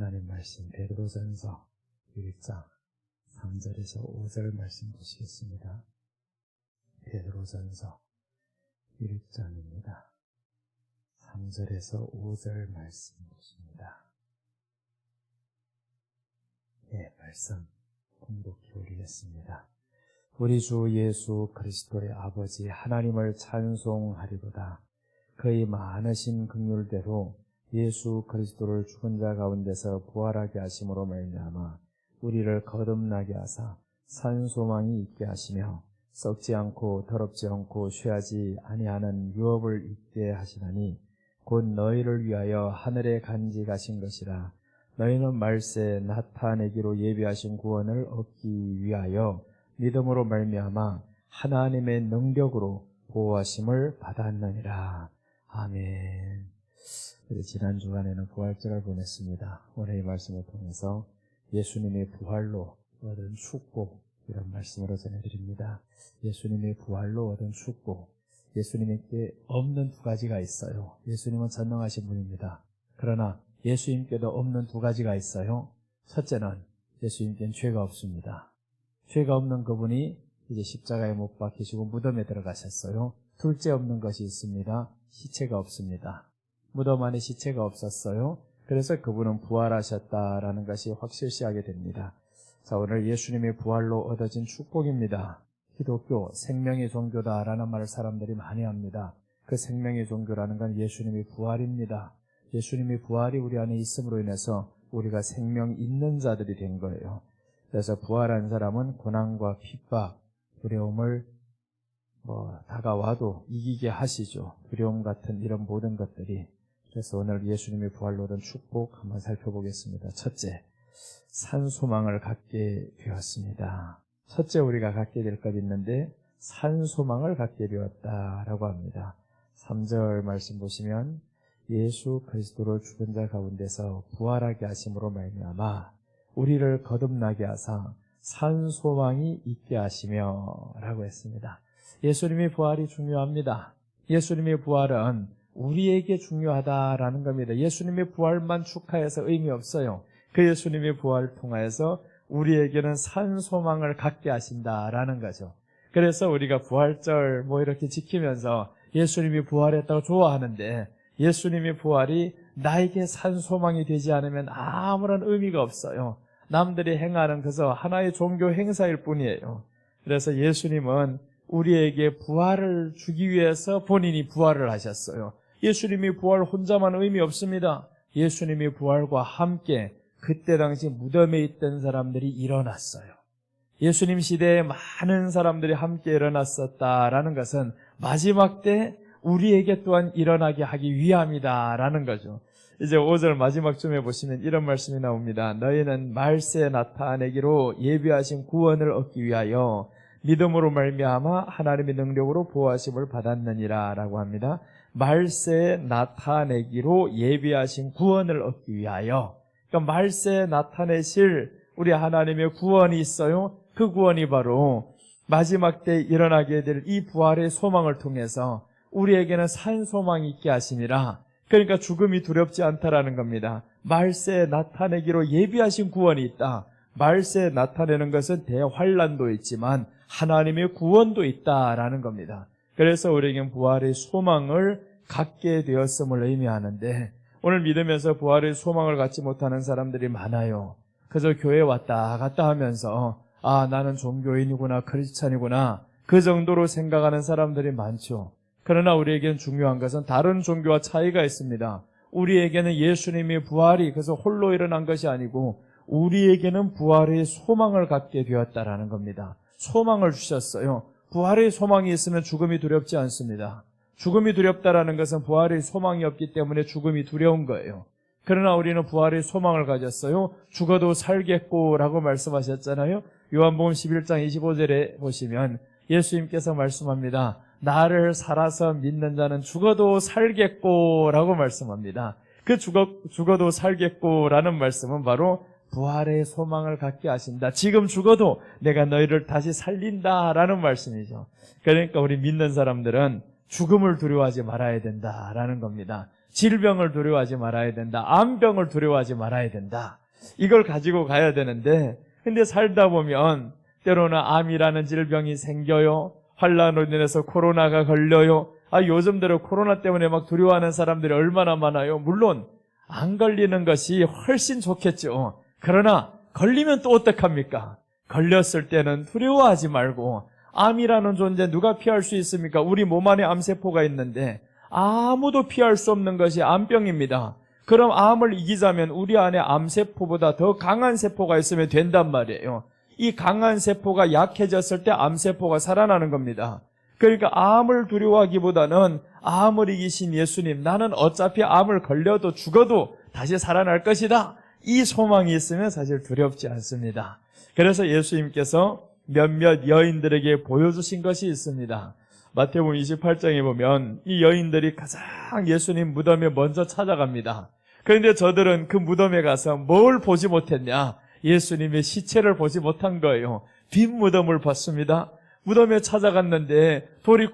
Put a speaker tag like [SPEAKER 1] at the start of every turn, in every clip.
[SPEAKER 1] 하나님 말씀 베드로전서 1장 3절에서 5절 말씀 보시겠습니다. 베드로전서 1장입니다. 3절에서 5절 말씀 보십니다. 말씀 공독해 올리겠습니다. 우리 주 예수 그리스도의 아버지 하나님을 찬송하리로다. 그의 많으신 긍휼대로 예수 그리스도를 죽은 자 가운데서 부활하게 하심으로 말미암아 우리를 거듭나게 하사 산 소망이 있게 하시며 썩지 않고 더럽지 않고 쇠하지 아니하는 유업을 있게 하시나니 곧 너희를 위하여 하늘에 간직하신 것이라. 너희는 말세 나타내기로 예비하신 구원을 얻기 위하여 믿음으로 말미암아 하나님의 능력으로 보호하심을 받았느니라. 아멘. 지난 주간에는 부활절을 보냈습니다. 오늘 이 말씀을 통해서 예수님의 부활로 얻은 축복, 이런 말씀으로 전해드립니다. 예수님의 부활로 얻은 축복. 예수님께 없는 두 가지가 있어요. 예수님은 전능하신 분입니다. 그러나 예수님께도 없는 두 가지가 있어요. 첫째는 예수님께는 죄가 없습니다. 죄가 없는 그분이 이제 십자가에 못 박히시고 무덤에 들어가셨어요. 둘째 없는 것이 있습니다. 시체가 없습니다. 무덤 안에 시체가 없었어요. 그래서 그분은 부활하셨다라는 것이 확실시하게 됩니다. 자, 오늘 예수님의 부활로 얻어진 축복입니다. 기독교 생명의 종교다라는 말을 사람들이 많이 합니다. 그 생명의 종교라는 건 예수님의 부활입니다. 예수님의 부활이 우리 안에 있음으로 인해서 우리가 생명 있는 자들이 된 거예요. 그래서 부활한 사람은 고난과 핍박, 두려움을 다가와도 이기게 하시죠. 두려움 같은 이런 모든 것들이. 그래서 오늘 예수님의 부활로 얻은 축복 한번 살펴보겠습니다. 첫째, 산소망을 갖게 되었습니다. 첫째 우리가 갖게 될 것 있는데 산소망을 갖게 되었다라고 합니다. 3절 말씀 보시면 예수 그리스도를 죽은 자 가운데서 부활하게 하심으로 말미암아 우리를 거듭나게 하사 산소망이 있게 하시며 라고 했습니다. 예수님의 부활이 중요합니다. 예수님의 부활은 우리에게 중요하다라는 겁니다. 예수님의 부활만 축하해서 의미 없어요. 그 예수님의 부활을 통하여서 우리에게는 산 소망을 갖게 하신다라는 거죠. 그래서 우리가 부활절 이렇게 지키면서 예수님이 부활했다고 좋아하는데 예수님의 부활이 나에게 산 소망이 되지 않으면 아무런 의미가 없어요. 남들이 행하는 그저 하나의 종교 행사일 뿐이에요. 그래서 예수님은 우리에게 부활을 주기 위해서 본인이 부활을 하셨어요. 예수님의 부활 혼자만 의미 없습니다. 예수님의 부활과 함께 그때 당시 무덤에 있던 사람들이 일어났어요. 예수님 시대에 많은 사람들이 함께 일어났었다라는 것은 마지막 때 우리에게 또한 일어나게 하기 위함이다라는 거죠. 이제 5절 마지막쯤에 보시면 이런 말씀이 나옵니다. 너희는 말세에 나타내기로 예비하신 구원을 얻기 위하여 믿음으로 말미암아 하나님의 능력으로 보호하심을 받았느니라 라고 합니다. 말세에 나타내기로 예비하신 구원을 얻기 위하여, 그러니까 말세에 나타내실 우리 하나님의 구원이 있어요. 그 구원이 바로 마지막 때 일어나게 될 이 부활의 소망을 통해서 우리에게는 산 소망이 있게 하심이라. 그러니까 죽음이 두렵지 않다라는 겁니다. 말세에 나타내기로 예비하신 구원이 있다. 말세에 나타내는 것은 대환란도 있지만 하나님의 구원도 있다라는 겁니다. 그래서 우리에겐 부활의 소망을 갖게 되었음을 의미하는데 오늘 믿으면서 부활의 소망을 갖지 못하는 사람들이 많아요. 그저 교회 왔다 갔다 하면서 나는 종교인이구나 크리스찬이구나 그 정도로 생각하는 사람들이 많죠. 그러나 우리에겐 중요한 것은 다른 종교와 차이가 있습니다. 우리에게는 예수님의 부활이 그래서 홀로 일어난 것이 아니고 우리에게는 부활의 소망을 갖게 되었다라는 겁니다. 소망을 주셨어요. 부활의 소망이 있으면 죽음이 두렵지 않습니다. 죽음이 두렵다라는 것은 부활의 소망이 없기 때문에 죽음이 두려운 거예요. 그러나 우리는 부활의 소망을 가졌어요. 죽어도 살겠고라고 말씀하셨잖아요. 요한복음 11장 25절에 보시면 예수님께서 말씀합니다. 나를 살아서 믿는 자는 죽어도 살겠고라고 말씀합니다. 그 죽어도 살겠고라는 말씀은 바로 부활의 소망을 갖게 하신다. 지금 죽어도 내가 너희를 다시 살린다라는 말씀이죠. 그러니까 우리 믿는 사람들은 죽음을 두려워하지 말아야 된다라는 겁니다. 질병을 두려워하지 말아야 된다. 암병을 두려워하지 말아야 된다. 이걸 가지고 가야 되는데, 근데 살다 보면 때로는 암이라는 질병이 생겨요. 환란으로 인해서 코로나가 걸려요. 요즘 들어 코로나 때문에 막 두려워하는 사람들이 얼마나 많아요. 물론 안 걸리는 것이 훨씬 좋겠죠. 그러나 걸리면 또 어떡합니까? 걸렸을 때는 두려워하지 말고, 암이라는 존재 누가 피할 수 있습니까? 우리 몸 안에 암세포가 있는데 아무도 피할 수 없는 것이 암병입니다. 그럼 암을 이기자면 우리 안에 암세포보다 더 강한 세포가 있으면 된단 말이에요. 이 강한 세포가 약해졌을 때 암세포가 살아나는 겁니다. 그러니까 암을 두려워하기보다는 암을 이기신 예수님, 나는 어차피 암을 걸려도 죽어도 다시 살아날 것이다. 이 소망이 있으면 사실 두렵지 않습니다. 그래서 예수님께서 몇몇 여인들에게 보여주신 것이 있습니다. 마태복음 28장에 보면 이 여인들이 가장 예수님 무덤에 먼저 찾아갑니다. 그런데 저들은 그 무덤에 가서 뭘 보지 못했냐? 예수님의 시체를 보지 못한 거예요. 빈 무덤을 봤습니다. 무덤에 찾아갔는데 돌이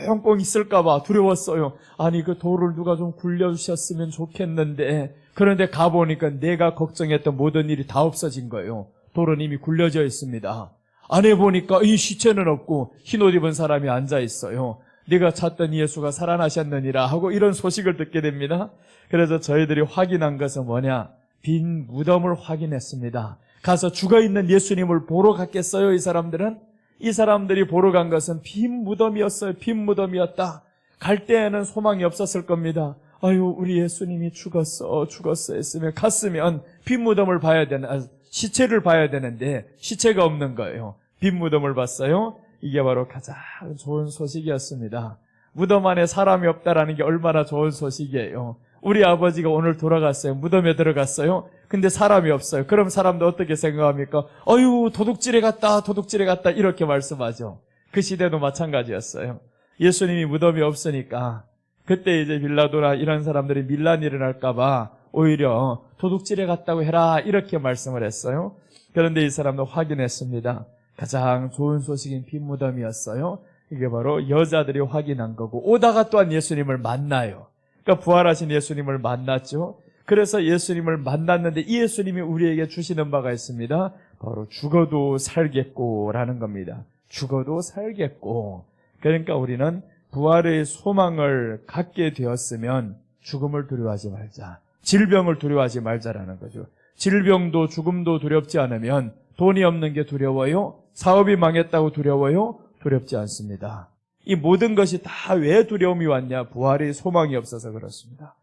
[SPEAKER 1] 꽁꽁 있을까 봐 두려웠어요. 아니, 그 돌을 누가 좀 굴려주셨으면 좋겠는데, 그런데 가보니까 내가 걱정했던 모든 일이 다 없어진 거예요. 돌은 이미 굴려져 있습니다. 안에 보니까 이 시체는 없고 흰옷 입은 사람이 앉아 있어요. 네가 찾던 예수가 살아나셨느니라 하고 이런 소식을 듣게 됩니다. 그래서 저희들이 확인한 것은 뭐냐? 빈 무덤을 확인했습니다. 가서 죽어있는 예수님을 보러 갔겠어요, 이 사람들은? 이 사람들이 보러 간 것은 빈 무덤이었어요. 빈 무덤이었다. 갈 때에는 소망이 없었을 겁니다. 아유, 우리 예수님이 죽었어 했으면 갔으면 빈 무덤을 봐야 되는, 시체를 봐야 되는데 시체가 없는 거예요. 빈 무덤을 봤어요. 이게 바로 가장 좋은 소식이었습니다. 무덤 안에 사람이 없다라는 게 얼마나 좋은 소식이에요. 우리 아버지가 오늘 돌아갔어요. 무덤에 들어갔어요. 근데 사람이 없어요. 그럼 사람도 어떻게 생각합니까? 어휴, 도둑질에 갔다 이렇게 말씀하죠. 그 시대도 마찬가지였어요. 예수님이 무덤이 없으니까 그때 이제 빌라도나 이런 사람들이 밀란이 일어날까 봐 오히려 도둑질에 갔다고 해라 이렇게 말씀을 했어요. 그런데 이 사람도 확인했습니다. 가장 좋은 소식인 빈 무덤이었어요. 이게 바로 여자들이 확인한 거고, 오다가 또한 예수님을 만나요. 그러니까 부활하신 예수님을 만났죠. 그래서 예수님을 만났는데 이 예수님이 우리에게 주시는 바가 있습니다. 바로 죽어도 살겠고라는 겁니다. 죽어도 살겠고. 그러니까 우리는 부활의 소망을 갖게 되었으면 죽음을 두려워하지 말자. 질병을 두려워하지 말자라는 거죠. 질병도 죽음도 두렵지 않으면 돈이 없는 게 두려워요? 사업이 망했다고 두려워요? 두렵지 않습니다. 이 모든 것이 다 왜 두려움이 왔냐? 부활의 소망이 없어서 그렇습니다.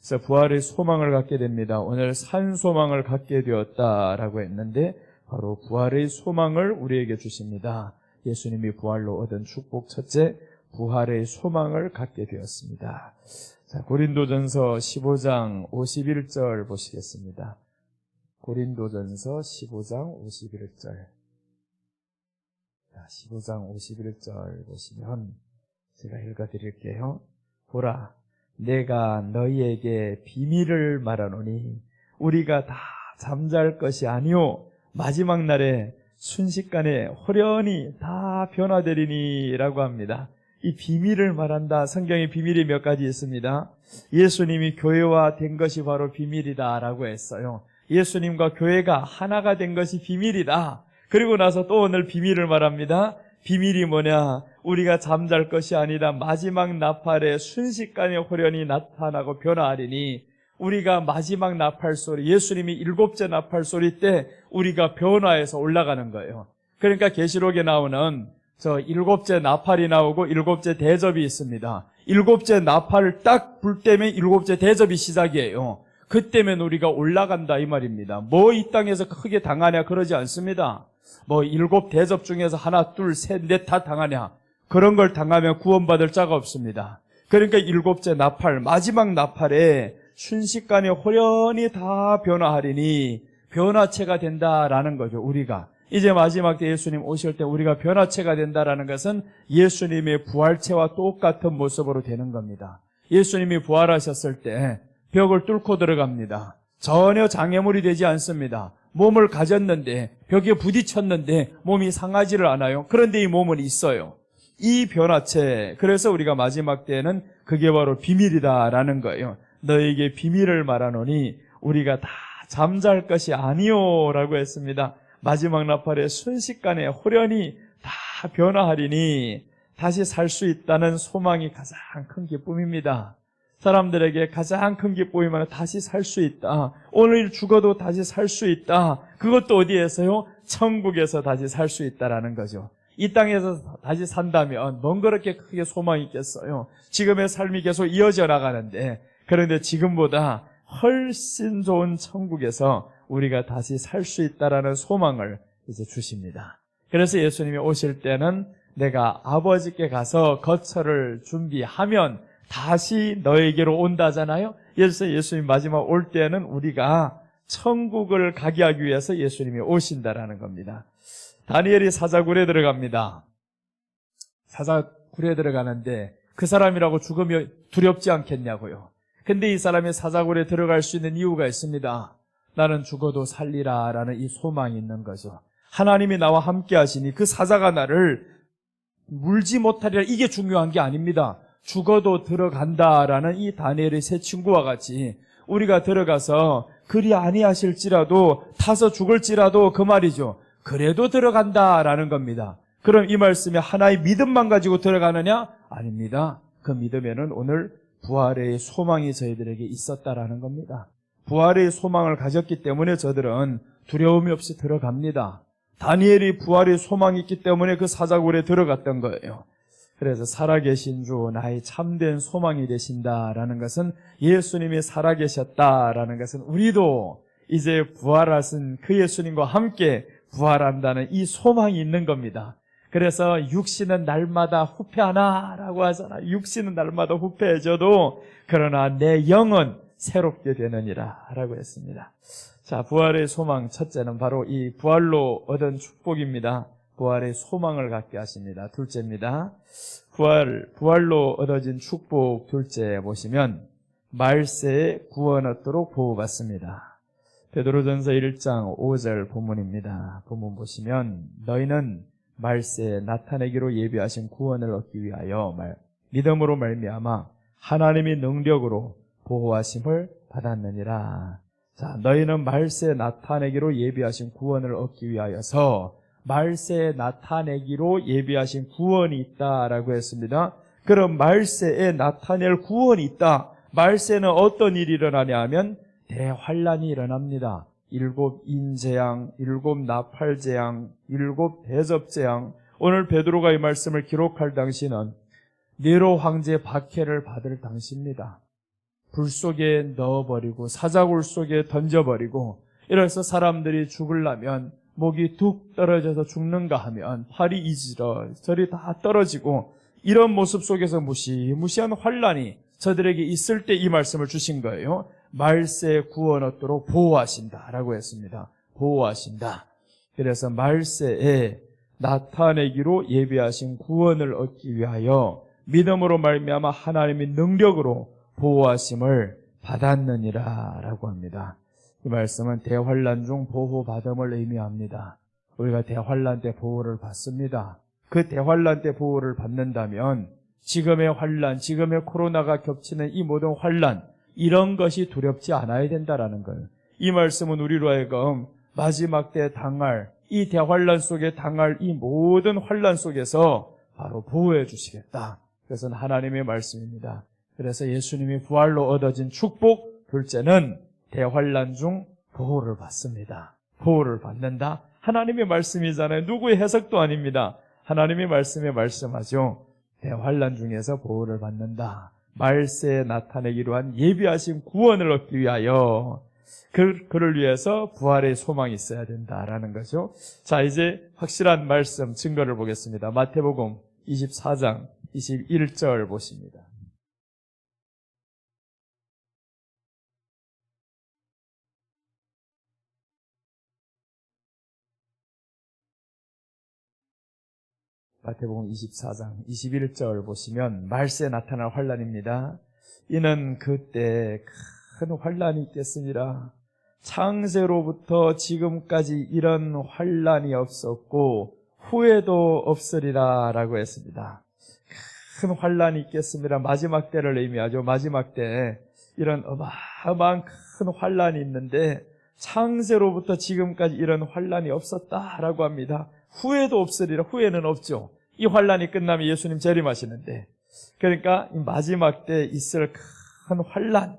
[SPEAKER 1] 그래서 부활의 소망을 갖게 됩니다. 오늘 산 소망을 갖게 되었다라고 했는데 바로 부활의 소망을 우리에게 주십니다. 예수님이 부활로 얻은 축복 첫째, 부활의 소망을 갖게 되었습니다. 자, 고린도전서 15장 51절 보시겠습니다. 고린도전서 15장 51절. 15장 51절 보시면 제가 읽어드릴게요. 보라, 내가 너희에게 비밀을 말하노니 우리가 다 잠잘 것이 아니오 마지막 날에 순식간에 호련히 다 변화되리니 라고 합니다. 이 비밀을 말한다. 성경에 비밀이 몇 가지 있습니다. 예수님이 교회와 된 것이 바로 비밀이다 라고 했어요. 예수님과 교회가 하나가 된 것이 비밀이다. 그리고 나서 또 오늘 비밀을 말합니다. 비밀이 뭐냐? 우리가 잠잘 것이 아니라 마지막 나팔에 순식간에 호련히 나타나고 변화하리니 우리가 마지막 나팔 소리, 예수님이 일곱째 나팔 소리 때 우리가 변화해서 올라가는 거예요. 그러니까 계시록에 나오는 저 일곱째 나팔이 나오고 일곱째 대접이 있습니다. 일곱째 나팔을 딱 불 때면 일곱째 대접이 시작이에요. 그때면 우리가 올라간다 이 말입니다. 뭐 이 땅에서 크게 당하냐 그러지 않습니다. 뭐 일곱 대접 중에서 하나, 둘, 셋, 넷 다 당하냐 그런 걸 당하면 구원받을 자가 없습니다. 그러니까 일곱째 나팔, 마지막 나팔에 순식간에 호련히 다 변화하리니 변화체가 된다라는 거죠. 우리가 이제 마지막 때 예수님 오실 때 우리가 변화체가 된다라는 것은 예수님의 부활체와 똑같은 모습으로 되는 겁니다. 예수님이 부활하셨을 때 벽을 뚫고 들어갑니다. 전혀 장애물이 되지 않습니다. 몸을 가졌는데 벽에 부딪혔는데 몸이 상하지를 않아요. 그런데 이 몸은 있어요. 이 변화체, 그래서 우리가 마지막 때에는 그게 바로 비밀이다라는 거예요. 너에게 비밀을 말하노니 우리가 다 잠잘 것이 아니오라고 했습니다. 마지막 나팔에 순식간에 호련히 다 변화하리니 다시 살 수 있다는 소망이 가장 큰 기쁨입니다. 사람들에게 가장 큰 기쁨이면 다시 살 수 있다. 오늘 죽어도 다시 살 수 있다. 그것도 어디에서요? 천국에서 다시 살 수 있다라는 거죠. 이 땅에서 다시 산다면 뭔 그렇게 크게 소망이 있겠어요? 지금의 삶이 계속 이어져 나가는데, 그런데 지금보다 훨씬 좋은 천국에서 우리가 다시 살 수 있다라는 소망을 이제 주십니다. 그래서 예수님이 오실 때는 내가 아버지께 가서 거처를 준비하면 다시 너에게로 온다잖아요. 그래서 예수님 마지막 올 때는 우리가 천국을 가게 하기 위해서 예수님이 오신다라는 겁니다. 다니엘이 사자굴에 들어갑니다. 사자굴에 들어가는데 그 사람이라고 죽으면 두렵지 않겠냐고요. 근데 이 사람이 사자굴에 들어갈 수 있는 이유가 있습니다. 나는 죽어도 살리라 라는 이 소망이 있는 거죠. 하나님이 나와 함께 하시니 그 사자가 나를 물지 못하리라, 이게 중요한 게 아닙니다. 죽어도 들어간다라는 이 다니엘의 세 친구와 같이 우리가 들어가서 그리 아니하실지라도 타서 죽을지라도 그 말이죠. 그래도 들어간다라는 겁니다. 그럼 이 말씀에 하나의 믿음만 가지고 들어가느냐? 아닙니다. 그 믿음에는 오늘 부활의 소망이 저희들에게 있었다라는 겁니다. 부활의 소망을 가졌기 때문에 저들은 두려움이 없이 들어갑니다. 다니엘이 부활의 소망이 있기 때문에 그 사자굴에 들어갔던 거예요. 그래서 살아계신 주 나의 참된 소망이 되신다라는 것은, 예수님이 살아계셨다라는 것은 우리도 이제 부활하신 그 예수님과 함께 부활한다는 이 소망이 있는 겁니다. 그래서 육신은 날마다 후패하나라고 하잖아요. 육신은 날마다 후패해져도 그러나 내 영은 새롭게 되느니라 라고 했습니다. 자, 부활의 소망 첫째는 바로 이 부활로 얻은 축복입니다. 부활의 소망을 갖게 하십니다. 둘째입니다. 부활로 얻어진 축복 둘째 보시면 말세에 구원 얻도록 보호받습니다. 베드로전서 1장 5절 본문입니다. 본문 보시면 너희는 말세에 나타내기로 예비하신 구원을 얻기 위하여 믿음으로 말미암아 하나님의 능력으로 보호하심을 받았느니라. 자, 너희는 말세에 나타내기로 예비하신 구원을 얻기 위하여서 말세에 나타내기로 예비하신 구원이 있다라고 했습니다. 그럼 말세에 나타낼 구원이 있다. 말세는 어떤 일이 일어나냐 하면 대환란이 일어납니다. 7 인재앙, 7 나팔재앙, 7 대접재앙. 오늘 베드로가 이 말씀을 기록할 당시는 네로 황제 박해를 받을 당시입니다. 불 속에 넣어버리고 사자굴 속에 던져버리고, 이래서 사람들이 죽으려면 목이 툭 떨어져서 죽는가 하면 팔이 이리저리 다 떨어지고, 이런 모습 속에서 무시무시한 환란이 저들에게 있을 때 이 말씀을 주신 거예요. 말세에 구원 얻도록 보호하신다라고 했습니다. 보호하신다. 그래서 말세에 나타내기로 예비하신 구원을 얻기 위하여 믿음으로 말미암아 하나님의 능력으로 보호하심을 받았느니라 라고 합니다. 이 말씀은 대환란 중 보호받음을 의미합니다. 우리가 대환란 때 보호를 받습니다. 그 대환란 때 보호를 받는다면 지금의 환란, 지금의 코로나가 겹치는 이 모든 환란, 이런 것이 두렵지 않아야 된다라는 거예요. 이 말씀은 우리로 하여금 마지막 때 당할, 이 대환란 속에 당할 이 모든 환란 속에서 바로 보호해 주시겠다. 그것은 하나님의 말씀입니다. 그래서 예수님이 부활로 얻어진 축복 둘째는 대환란 중 보호를 받습니다. 보호를 받는다. 하나님의 말씀이잖아요. 누구의 해석도 아닙니다. 하나님의 말씀에 말씀하죠. 대환란 중에서 보호를 받는다. 말세에 나타내기로 한 예비하신 구원을 얻기 위하여 그를 위해서 부활의 소망이 있어야 된다라는 거죠. 자, 이제 확실한 말씀 증거를 보겠습니다. 마태복음 24장 21절 보십니다. 마태복음 24장 21절 보시면 말세에 나타날 환란입니다. 이는 그때 큰 환란이 있겠습니다. 창세로부터 지금까지 이런 환란이 없었고 후에도 없으리라 라고 했습니다. 큰 환란이 있겠습니다. 마지막 때를 의미하죠. 마지막 때. 이런 어마어마한 큰 환란이 있는데 창세로부터 지금까지 이런 환란이 없었다라고 합니다. 후회도 없으리라. 후회는 없죠. 이 환란이 끝나면 예수님 재림하시는데, 그러니까 이 마지막 때 있을 큰 환란,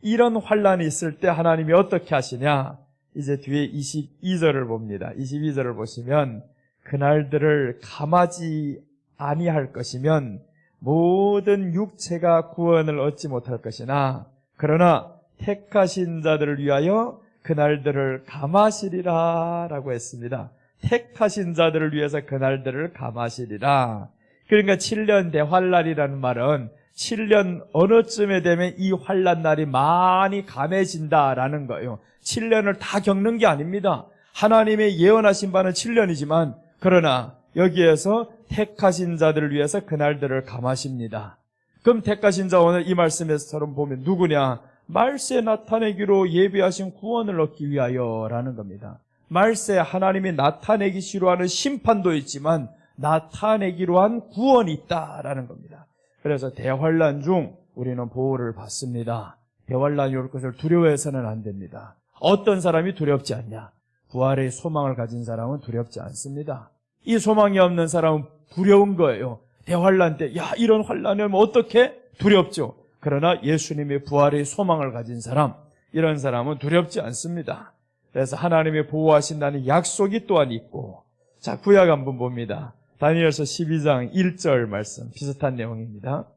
[SPEAKER 1] 이런 환란이 있을 때 하나님이 어떻게 하시냐? 이제 뒤에 22절을 봅니다. 22절을 보시면 그날들을 감하지 아니할 것이면 모든 육체가 구원을 얻지 못할 것이나 그러나 택하신 자들을 위하여 그날들을 감하시리라 라고 했습니다. 택하신 자들을 위해서 그날들을 감하시리라. 그러니까 7년 대환란이라는 말은 7년 어느쯤에 되면 이 환란 날이 많이 감해진다라는 거예요. 7년을 다 겪는 게 아닙니다. 하나님의 예언하신 바는 7년이지만 그러나 여기에서 택하신 자들을 위해서 그날들을 감하십니다. 그럼 택하신 자 오늘 이 말씀에서처럼 보면 누구냐? 말세 나타내기로 예비하신 구원을 얻기 위하여라는 겁니다. 말세 하나님이 나타내기시로 하는 심판도 있지만 나타내기로 한 구원이 있다라는 겁니다. 그래서 대환란 중 우리는 보호를 받습니다. 대환란이 올 것을 두려워해서는 안 됩니다. 어떤 사람이 두렵지 않냐? 부활의 소망을 가진 사람은 두렵지 않습니다. 이 소망이 없는 사람은 두려운 거예요. 대환란 때 이런 환란이 오면 어떻게? 두렵죠. 그러나 예수님의 부활의 소망을 가진 사람, 이런 사람은 두렵지 않습니다. 그래서 하나님의 보호하신다는 약속이 또한 있고, 자, 구약 한번 봅니다. 다니엘서 12장 1절 말씀, 비슷한 내용입니다.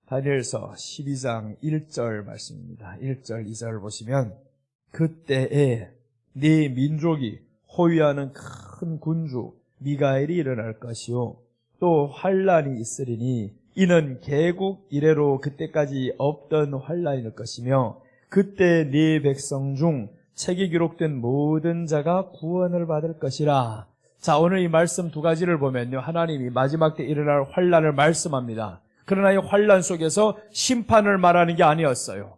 [SPEAKER 1] 다니엘서 12장 1절 말씀입니다. 1절, 2절을 보시면 그때에 네 민족이 호위하는 큰 군주 미가엘이 일어날 것이요 또 환란이 있으리니 이는 개국 이래로 그때까지 없던 환란일 것이며 그때 네 백성 중 책에 기록된 모든 자가 구원을 받을 것이라. 자, 오늘 이 말씀 두 가지를 보면요, 하나님이 마지막 때 일어날 환란을 말씀합니다. 그러나 이 환란 속에서 심판을 말하는 게 아니었어요.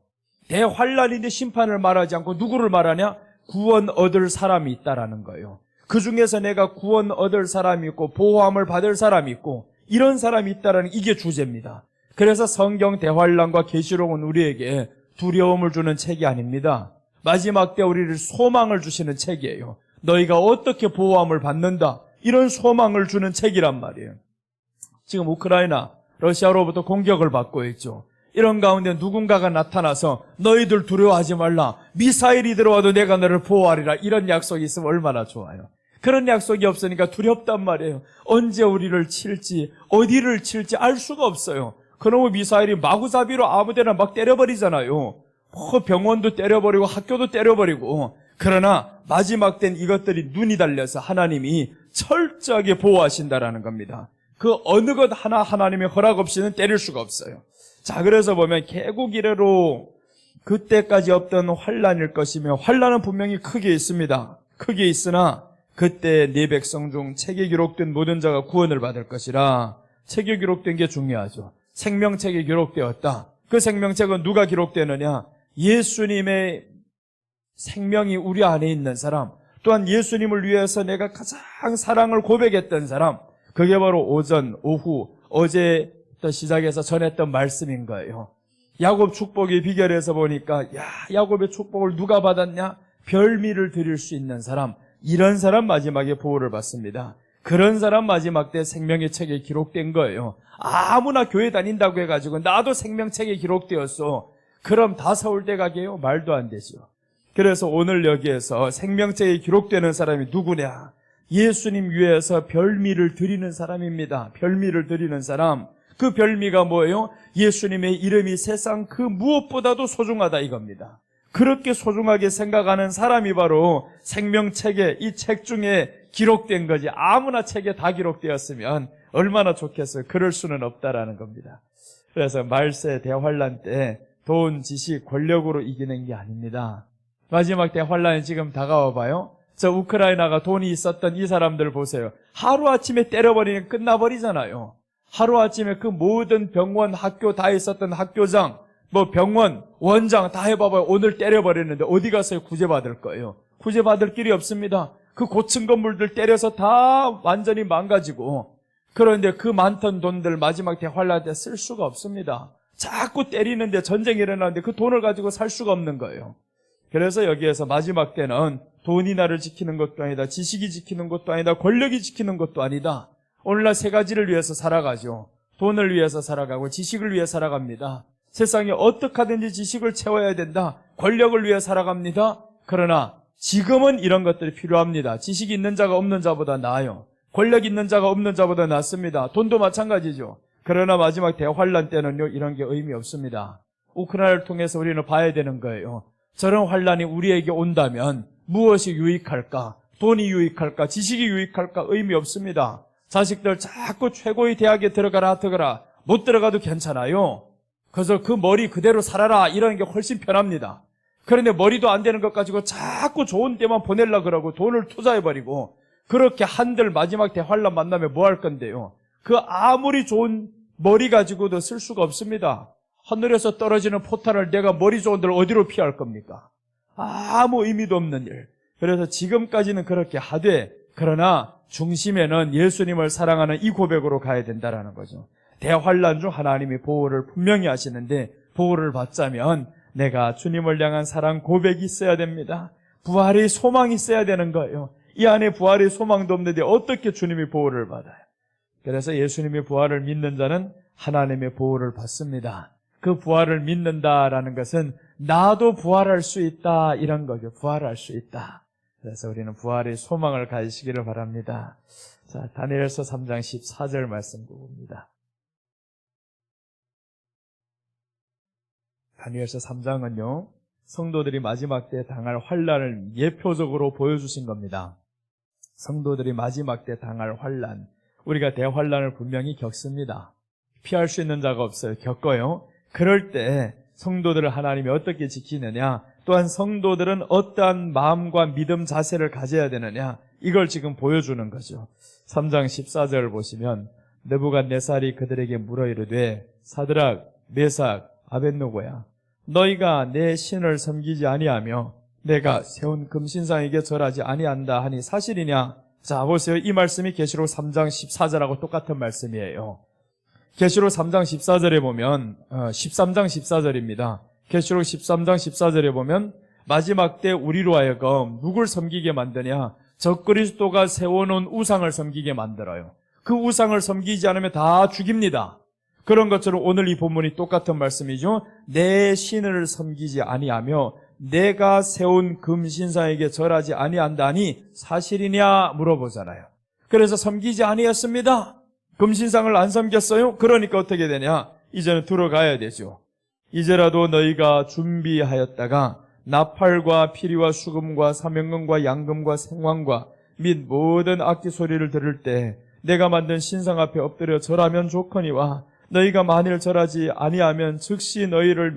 [SPEAKER 1] 대환란인데 심판을 말하지 않고 누구를 말하냐? 구원 얻을 사람이 있다라는 거예요. 그 중에서 내가 구원 얻을 사람이 있고 보호함을 받을 사람이 있고 이런 사람이 있다라는 이게 주제입니다. 그래서 성경 대환란과 계시록은 우리에게 두려움을 주는 책이 아닙니다. 마지막 때 우리를 소망을 주시는 책이에요. 너희가 어떻게 보호함을 받는다, 이런 소망을 주는 책이란 말이에요. 지금 우크라이나, 러시아로부터 공격을 받고 있죠. 이런 가운데 누군가가 나타나서 너희들 두려워하지 말라, 미사일이 들어와도 내가 너를 보호하리라, 이런 약속이 있으면 얼마나 좋아요. 그런 약속이 없으니까 두렵단 말이에요. 언제 우리를 칠지, 어디를 칠지 알 수가 없어요. 그놈의 미사일이 마구잡이로 아무데나 막 때려버리잖아요. 병원도 때려버리고 학교도 때려버리고. 그러나 마지막 땐 이것들이 눈이 달려서 하나님이 철저하게 보호하신다라는 겁니다. 그 어느 것 하나 하나님의 허락 없이는 때릴 수가 없어요. 자, 그래서 보면 개국 이래로 그때까지 없던 환란일 것이며, 환란은 분명히 크게 있습니다. 크게 있으나 그때 네 백성 중 책에 기록된 모든 자가 구원을 받을 것이라. 책에 기록된 게 중요하죠. 생명책에 기록되었다. 그 생명책은 누가 기록되느냐? 예수님의 생명이 우리 안에 있는 사람, 또한 예수님을 위해서 내가 가장 사랑을 고백했던 사람, 그게 바로 오전, 오후, 어제부터 시작해서 전했던 말씀인 거예요. 야곱 축복의 비결에서 보니까 야곱의 축복을 누가 받았냐? 별미를 드릴 수 있는 사람, 이런 사람 마지막에 보호를 받습니다. 그런 사람 마지막 때 생명의 책에 기록된 거예요. 아무나 교회 다닌다고 해가지고 나도 생명책에 기록되었어, 그럼 다 서울대 가게요? 말도 안 되죠. 그래서 오늘 여기에서 생명책에 기록되는 사람이 누구냐? 예수님 위해서 별미를 드리는 사람입니다. 별미를 드리는 사람. 그 별미가 뭐예요? 예수님의 이름이 세상 그 무엇보다도 소중하다, 이겁니다. 그렇게 소중하게 생각하는 사람이 바로 생명책에, 이 책 중에 기록된 거지. 아무나 책에 다 기록되었으면 얼마나 좋겠어요. 그럴 수는 없다라는 겁니다. 그래서 말세 대환란 때 돈, 지식, 권력으로 이기는 게 아닙니다. 마지막 대환란이 지금 다가와 봐요. 저 우크라이나가 돈이 있었던 이 사람들 보세요. 하루아침에 때려버리면 끝나버리잖아요. 하루아침에 그 모든 병원, 학교 다 있었던 학교장, 병원, 원장 다 해봐봐요. 오늘 때려버렸는데 어디 가서 구제받을 거예요? 구제받을 길이 없습니다. 그 고층 건물들 때려서 다 완전히 망가지고, 그런데 그 많던 돈들 마지막 대환란 때 쓸 수가 없습니다. 자꾸 때리는데 전쟁이 일어나는데 그 돈을 가지고 살 수가 없는 거예요. 그래서 여기에서 마지막 때는 돈이 나를 지키는 것도 아니다, 지식이 지키는 것도 아니다, 권력이 지키는 것도 아니다. 오늘날 세 가지를 위해서 살아가죠. 돈을 위해서 살아가고 지식을 위해 살아갑니다. 세상에 어떻게 하든지 지식을 채워야 된다. 권력을 위해 살아갑니다. 그러나 지금은 이런 것들이 필요합니다. 지식이 있는 자가 없는 자보다 나아요. 권력 있는 자가 없는 자보다 낫습니다. 돈도 마찬가지죠. 그러나 마지막 대환란 때는요, 이런 게 의미 없습니다. 우크라이나를 통해서 우리는 봐야 되는 거예요. 저런 환란이 우리에게 온다면 무엇이 유익할까? 돈이 유익할까? 지식이 유익할까? 의미 없습니다. 자식들 자꾸 최고의 대학에 들어가라. 못 들어가도 괜찮아요. 그래서 그 머리 그대로 살아라, 이러는 게 훨씬 편합니다. 그런데 머리도 안 되는 것 가지고 자꾸 좋은 데만 보내려고 그러고 돈을 투자해버리고, 그렇게 한들 마지막 대환란 만나면 뭐 할 건데요? 그 아무리 좋은 머리 가지고도 쓸 수가 없습니다. 하늘에서 떨어지는 포탄을 내가 머리 좋은 데를 어디로 피할 겁니까? 아무 의미도 없는 일. 그래서 지금까지는 그렇게 하되, 그러나 중심에는 예수님을 사랑하는 이 고백으로 가야 된다는 거죠. 대환란 중 하나님이 보호를 분명히 하시는데, 보호를 받자면 내가 주님을 향한 사랑 고백이 있어야 됩니다. 부활의 소망이 있어야 되는 거예요. 이 안에 부활의 소망도 없는데 어떻게 주님이 보호를 받아요? 그래서 예수님의 부활을 믿는 자는 하나님의 보호를 받습니다. 그 부활을 믿는다라는 것은 나도 부활할 수 있다, 이런 거죠. 부활할 수 있다. 그래서 우리는 부활의 소망을 가지시기를 바랍니다. 자, 다니엘서 3장 14절 말씀 봅니다. 다니엘서 3장은요, 성도들이 마지막 때 당할 환란을 예표적으로 보여주신 겁니다. 성도들이 마지막 때 당할 환란, 우리가 대환란을 분명히 겪습니다. 피할 수 있는 자가 없어요. 겪어요. 그럴 때 성도들을 하나님이 어떻게 지키느냐, 또한 성도들은 어떠한 마음과 믿음 자세를 가져야 되느냐, 이걸 지금 보여주는 거죠. 3장 14절 보시면 느부갓네살이 그들에게 물어 이르되, 사드락, 메삭, 아벳느고야, 너희가 내 신을 섬기지 아니하며 내가 세운 금신상에게 절하지 아니한다 하니 사실이냐? 자, 보세요. 이 말씀이 계시록 3장 14절하고 똑같은 말씀이에요. 계시록 3장 14절에 보면 13장 14절입니다. 계시록 13장 14절에 보면 마지막 때 우리로 하여금 누굴 섬기게 만드냐? 적그리스도가 세워놓은 우상을 섬기게 만들어요. 그 우상을 섬기지 않으면 다 죽입니다. 그런 것처럼 오늘 이 본문이 똑같은 말씀이죠. 내 신을 섬기지 아니하며 내가 세운 금신상에게 절하지 아니한다니 사실이냐 물어보잖아요. 그래서 섬기지 아니했습니다. 금신상을 안 섬겼어요. 그러니까 어떻게 되냐? 이제는 들어가야 되죠. 이제라도 너희가 준비하였다가 나팔과 피리와 수금과 사명금과 양금과 생황과 및 모든 악기 소리를 들을 때 내가 만든 신상 앞에 엎드려 절하면 좋거니와 너희가 만일 절하지 아니하면 즉시 너희를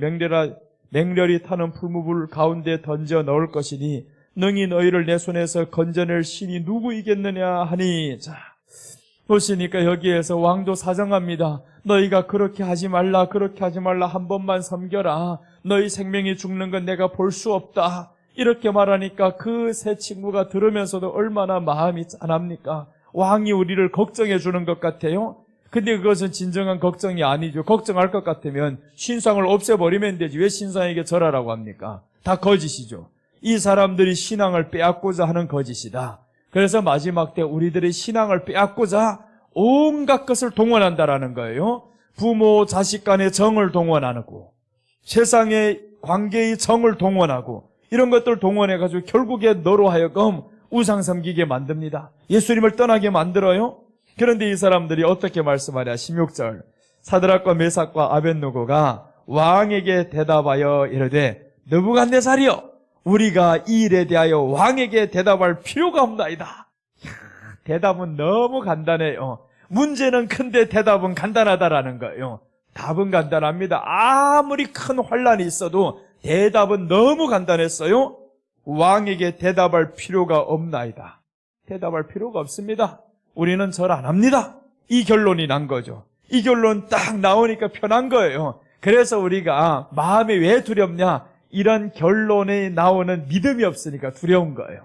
[SPEAKER 1] 맹렬히 타는 풀무불 가운데 던져 넣을 것이니 능히 너희를 내 손에서 건져낼 신이 누구이겠느냐 하니. 자, 보시니까 여기에서 왕도 사정합니다. 너희가 그렇게 하지 말라, 그렇게 하지 말라, 한 번만 섬겨라. 너희 생명이 죽는 건 내가 볼 수 없다. 이렇게 말하니까 그 세 친구가 들으면서도 얼마나 마음이 짠합니까? 왕이 우리를 걱정해 주는 것 같아요. 근데 그것은 진정한 걱정이 아니죠. 걱정할 것 같으면 신상을 없애버리면 되지. 왜 신상에게 절하라고 합니까? 다 거짓이죠. 이 사람들이 신앙을 빼앗고자 하는 거짓이다. 그래서 마지막 때 우리들의 신앙을 빼앗고자 온갖 것을 동원한다라는 거예요. 부모, 자식 간의 정을 동원하고 세상의 관계의 정을 동원하고 이런 것들을 동원해가지고 결국에 너로 하여금 우상 섬기게 만듭니다. 예수님을 떠나게 만들어요. 그런데 이 사람들이 어떻게 말씀하냐? 16절 사드락과 메삭과 아벳느고가 왕에게 대답하여 이르되 느부갓네살이여, 우리가 이 일에 대하여 왕에게 대답할 필요가 없나이다. 대답은 너무 간단해요. 문제는 큰데 대답은 간단하다라는 거예요. 답은 간단합니다. 아무리 큰 환란이 있어도 대답은 너무 간단했어요. 왕에게 대답할 필요가 없나이다. 대답할 필요가 없습니다. 우리는 절 안 합니다. 이 결론이 난 거죠. 이 결론 딱 나오니까 편한 거예요. 그래서 우리가 마음이 왜 두렵냐? 이런 결론에 나오는 믿음이 없으니까 두려운 거예요.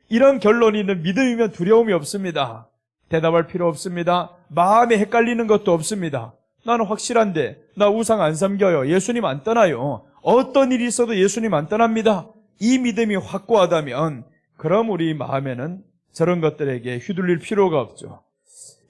[SPEAKER 1] 이런 결론이 있는 믿음이면 두려움이 없습니다. 대답할 필요 없습니다. 마음에 헷갈리는 것도 없습니다. 나는 확실한데 나 우상 안 섬겨요. 예수님 안 떠나요. 어떤 일이 있어도 예수님 안 떠납니다. 이 믿음이 확고하다면 그럼 우리 마음에는 저런 것들에게 휘둘릴 필요가 없죠.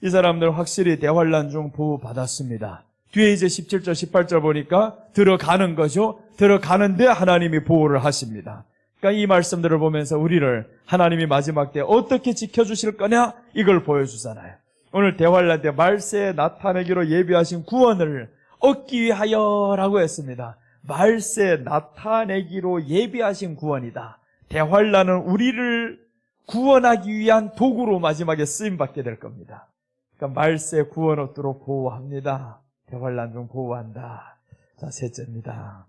[SPEAKER 1] 이 사람들 확실히 대환란 중 보호받았습니다. 뒤에 이제 17절 18절 보니까 들어가는 거죠. 들어가는데 하나님이 보호를 하십니다. 그러니까 이 말씀들을 보면서 우리를 하나님이 마지막 때 어떻게 지켜주실 거냐 이걸 보여주잖아요. 오늘 대환란 때 말세에 나타내기로 예비하신 구원을 얻기 위하여라고 했습니다. 말세에 나타내기로 예비하신 구원이다. 대환란은 우리를 구원하기 위한 도구로 마지막에 쓰임받게 될 겁니다. 그러니까 말세 구원 얻도록 보호합니다. 대환란 중 보호한다. 자, 셋째입니다.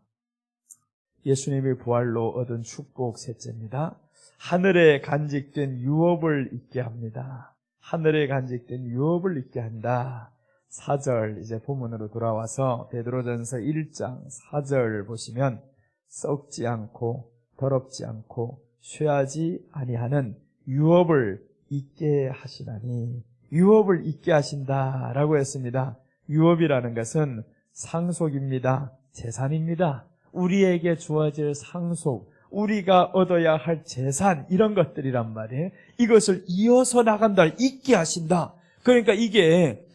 [SPEAKER 1] 예수님의 부활로 얻은 축복 셋째입니다. 하늘에 간직된 유업을 잊게 합니다. 하늘에 간직된 유업을 잊게 한다. 4절 이제 본문으로 돌아와서 베드로전서 1장 4절 보시면 썩지 않고 더럽지 않고 쇠하지 아니하는 유업을 잊게 하시나니 유업을 잊게 하신다라고 했습니다. 유업이라는 것은 상속입니다. 재산입니다. 우리에게 주어질 상속, 우리가 얻어야 할 재산 이런 것들이란 말이에요. 이것을 이어서 나간다, 잊게 하신다. 그러니까 이게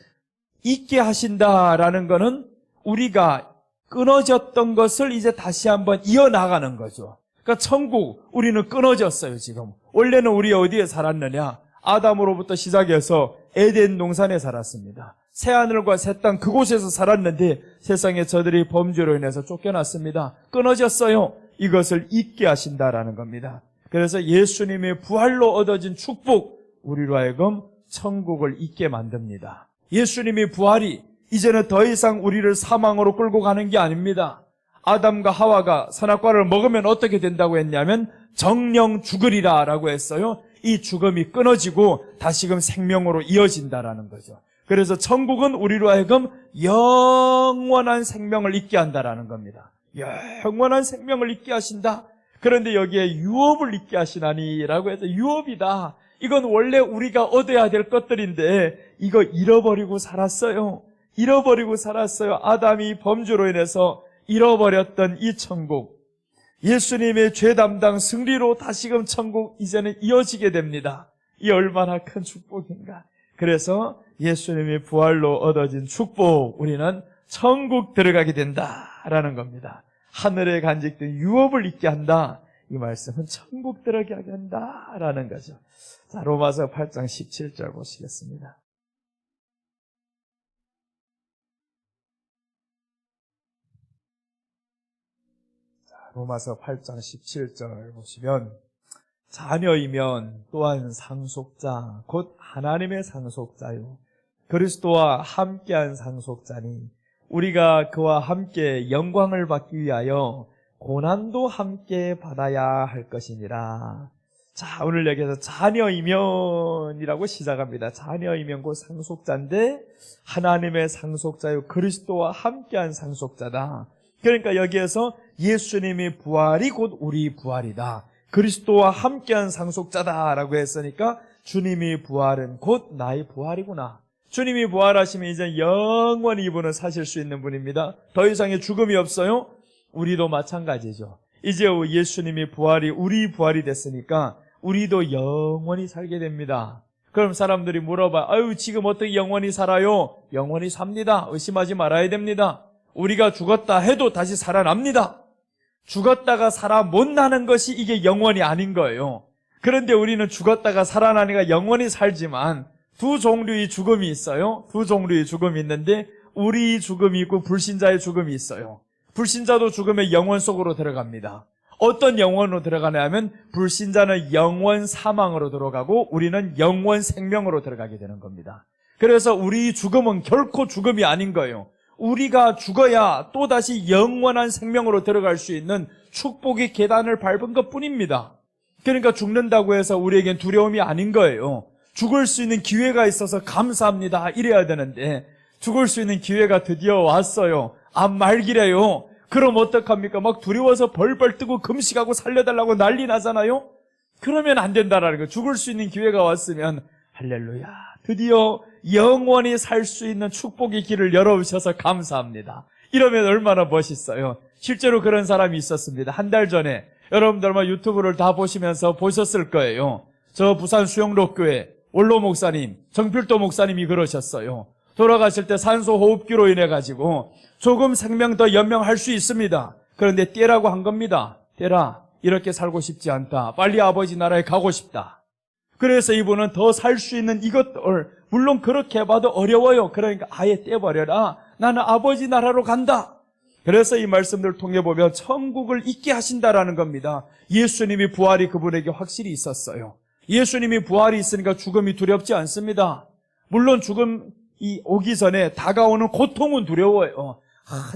[SPEAKER 1] 잊게 하신다라는 거는 우리가 끊어졌던 것을 이제 다시 한번 이어나가는 거죠. 그러니까 천국, 우리는 끊어졌어요 지금. 원래는 우리 어디에 살았느냐? 아담으로부터 시작해서 에덴 동산에 살았습니다. 새하늘과 새 땅 그곳에서 살았는데 세상에 저들이 범죄로 인해서 쫓겨났습니다. 끊어졌어요. 이것을 잊게 하신다라는 겁니다. 그래서 예수님의 부활로 얻어진 축복, 우리로 하여금 천국을 잊게 만듭니다. 예수님의 부활이 이제는 더 이상 우리를 사망으로 끌고 가는 게 아닙니다. 아담과 하와가 선악과를 먹으면 어떻게 된다고 했냐면 정령 죽으리라 라고 했어요. 이 죽음이 끊어지고 다시금 생명으로 이어진다라는 거죠. 그래서 천국은 우리로 하여금 영원한 생명을 잊게 한다라는 겁니다. 영원한 생명을 잊게 하신다. 그런데 여기에 유업을 잊게 하시나니라고 해서 유업이다. 이건 원래 우리가 얻어야 될 것들인데 이거 잃어버리고 살았어요. 잃어버리고 살았어요. 아담이 범죄로 인해서 잃어버렸던 이 천국, 예수님의 죄 담당 승리로 다시금 천국 이제는 이어지게 됩니다. 이 얼마나 큰 축복인가. 그래서 예수님의 부활로 얻어진 축복, 우리는 천국 들어가게 된다라는 겁니다. 하늘에 간직된 유업을 잊게 한다. 이 말씀은 천국 들어가게 한다라는 거죠. 자, 로마서 8장 17절 보시겠습니다. 로마서 8장 17절 보시면 자녀이면 또한 상속자 곧 하나님의 상속자요 그리스도와 함께한 상속자니 우리가 그와 함께 영광을 받기 위하여 고난도 함께 받아야 할 것이니라. 자, 오늘 여기서 자녀이면이라고 시작합니다. 자녀이면 곧 상속자인데 하나님의 상속자요 그리스도와 함께한 상속자다. 그러니까 여기에서 예수님의 부활이 곧 우리 부활이다. 그리스도와 함께한 상속자다라고 했으니까 주님의 부활은 곧 나의 부활이구나. 주님이 부활하시면 이제 영원히 이분은 사실 수 있는 분입니다. 더 이상의 죽음이 없어요. 우리도 마찬가지죠. 이제 예수님의 부활이 우리 부활이 됐으니까 우리도 영원히 살게 됩니다. 그럼 사람들이 물어봐. 아유, 지금 어떻게 영원히 살아요? 영원히 삽니다. 의심하지 말아야 됩니다. 우리가 죽었다 해도 다시 살아납니다. 죽었다가 살아 못 나는 것이 이게 영원이 아닌 거예요. 그런데 우리는 죽었다가 살아나니까 영원히 살지만 두 종류의 죽음이 있어요. 두 종류의 죽음이 있는데 우리 죽음이 있고 불신자의 죽음이 있어요. 불신자도 죽음의 영원 속으로 들어갑니다. 어떤 영원으로 들어가냐면 불신자는 영원 사망으로 들어가고 우리는 영원 생명으로 들어가게 되는 겁니다. 그래서 우리 죽음은 결코 죽음이 아닌 거예요. 우리가 죽어야 또다시 영원한 생명으로 들어갈 수 있는 축복의 계단을 밟은 것뿐입니다. 그러니까 죽는다고 해서 우리에겐 두려움이 아닌 거예요. 죽을 수 있는 기회가 있어서 감사합니다 이래야 되는데 죽을 수 있는 기회가 드디어 왔어요. 암 말기래요. 그럼 어떡합니까? 막 두려워서 벌벌 뜨고 금식하고 살려달라고 난리 나잖아요. 그러면 안 된다라는 거. 죽을 수 있는 기회가 왔으면 할렐루야, 드디어 영원히 살 수 있는 축복의 길을 열어주셔서 감사합니다. 이러면 얼마나 멋있어요. 실제로 그런 사람이 있었습니다. 한 달 전에 여러분들 아마 유튜브를 다 보시면서 보셨을 거예요. 저 부산 수영록교회 원로 목사님, 정필도 목사님이 그러셨어요. 돌아가실 때 산소호흡기로 인해 가지고 조금 생명 더 연명할 수 있습니다. 그런데 떼라고 한 겁니다. 떼라, 이렇게 살고 싶지 않다. 빨리 아버지 나라에 가고 싶다. 그래서 이분은 더 살 수 있는 이것들, 물론 그렇게 해봐도 어려워요. 그러니까 아예 떼버려라. 나는 아버지 나라로 간다. 그래서 이 말씀들을 통해 보면 천국을 잊게 하신다라는 겁니다. 예수님이 부활이 그분에게 확실히 있었어요. 예수님이 부활이 있으니까 죽음이 두렵지 않습니다. 물론 죽음이 오기 전에 다가오는 고통은 두려워요.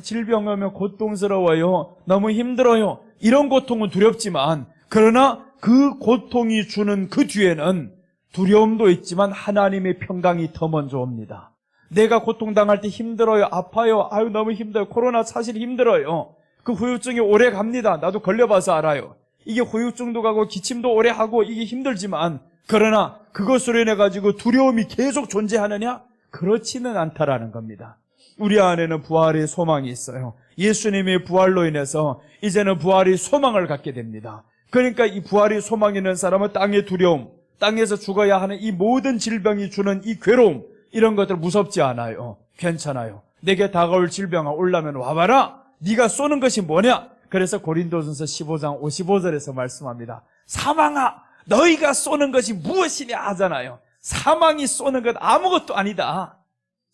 [SPEAKER 1] 질병 오면 고통스러워요. 너무 힘들어요. 이런 고통은 두렵지만, 그러나 그 고통이 주는 그 뒤에는 두려움도 있지만 하나님의 평강이 더 먼저 옵니다. 내가 고통당할 때 힘들어요. 아파요. 아유 너무 힘들어요. 코로나 사실 힘들어요. 그 후유증이 오래 갑니다. 나도 걸려봐서 알아요. 이게 후유증도 가고 기침도 오래 하고 이게 힘들지만, 그러나 그것으로 인해 가지고 두려움이 계속 존재하느냐? 그렇지는 않다라는 겁니다. 우리 안에는 부활의 소망이 있어요. 예수님의 부활로 인해서 이제는 부활의 소망을 갖게 됩니다. 그러니까 이 부활의 소망이 있는 사람은 땅의 두려움, 땅에서 죽어야 하는 이 모든 질병이 주는 이 괴로움, 이런 것들 무섭지 않아요. 괜찮아요. 내게 다가올 질병아 올라면 와봐라. 네가 쏘는 것이 뭐냐? 그래서 고린도전서 15장 55절에서 말씀합니다. 사망아, 너희가 쏘는 것이 무엇이냐 하잖아요. 사망이 쏘는 것 아무것도 아니다.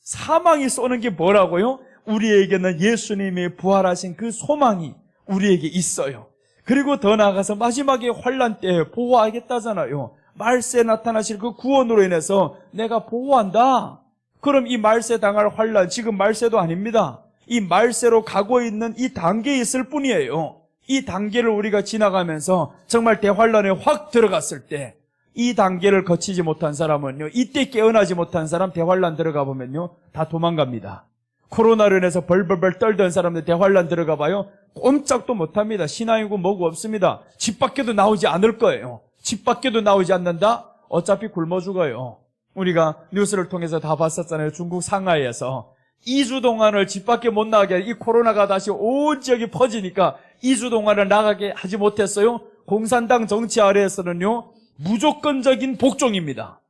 [SPEAKER 1] 사망이 쏘는 게 뭐라고요? 우리에게는 예수님이 부활하신 그 소망이 우리에게 있어요. 그리고 더 나아가서 마지막에 환난 때에 보호하겠다잖아요. 말세에 나타나실 그 구원으로 인해서 내가 보호한다. 그럼 이 말세 당할 환난, 지금 말세도 아닙니다. 이 말세로 가고 있는 이 단계에 있을 뿐이에요. 이 단계를 우리가 지나가면서 정말 대환란에 확 들어갔을 때, 이 단계를 거치지 못한 사람은요, 이때 깨어나지 못한 사람 대환란 들어가 보면요, 다 도망갑니다. 코로나로 인해서 벌벌벌 떨던 사람들 대환란 들어가 봐요. 꼼짝도 못합니다. 신앙이고 뭐고 없습니다. 집 밖에도 나오지 않을 거예요. 집 밖에도 나오지 않는다? 어차피 굶어 죽어요. 우리가 뉴스를 통해서 다 봤었잖아요. 중국 상하이에서 2주 동안을 집 밖에 못 나가게, 이 코로나가 다시 온 지역이 퍼지니까 2주 동안을 나가게 하지 못했어요. 공산당 정치 아래에서는요, 무조건적인 복종입니다.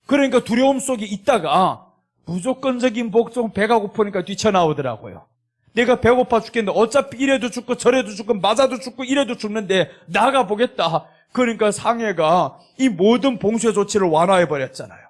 [SPEAKER 1] 그러니까 두려움 속에 있다가 무조건적인 복종, 배가 고프니까 뛰쳐나오더라고요. 내가 배고파 죽겠는데 어차피 이래도 죽고 저래도 죽고 맞아도 죽고 이래도 죽는데 나가보겠다. 그러니까 상해가 이 모든 봉쇄 조치를 완화해버렸잖아요.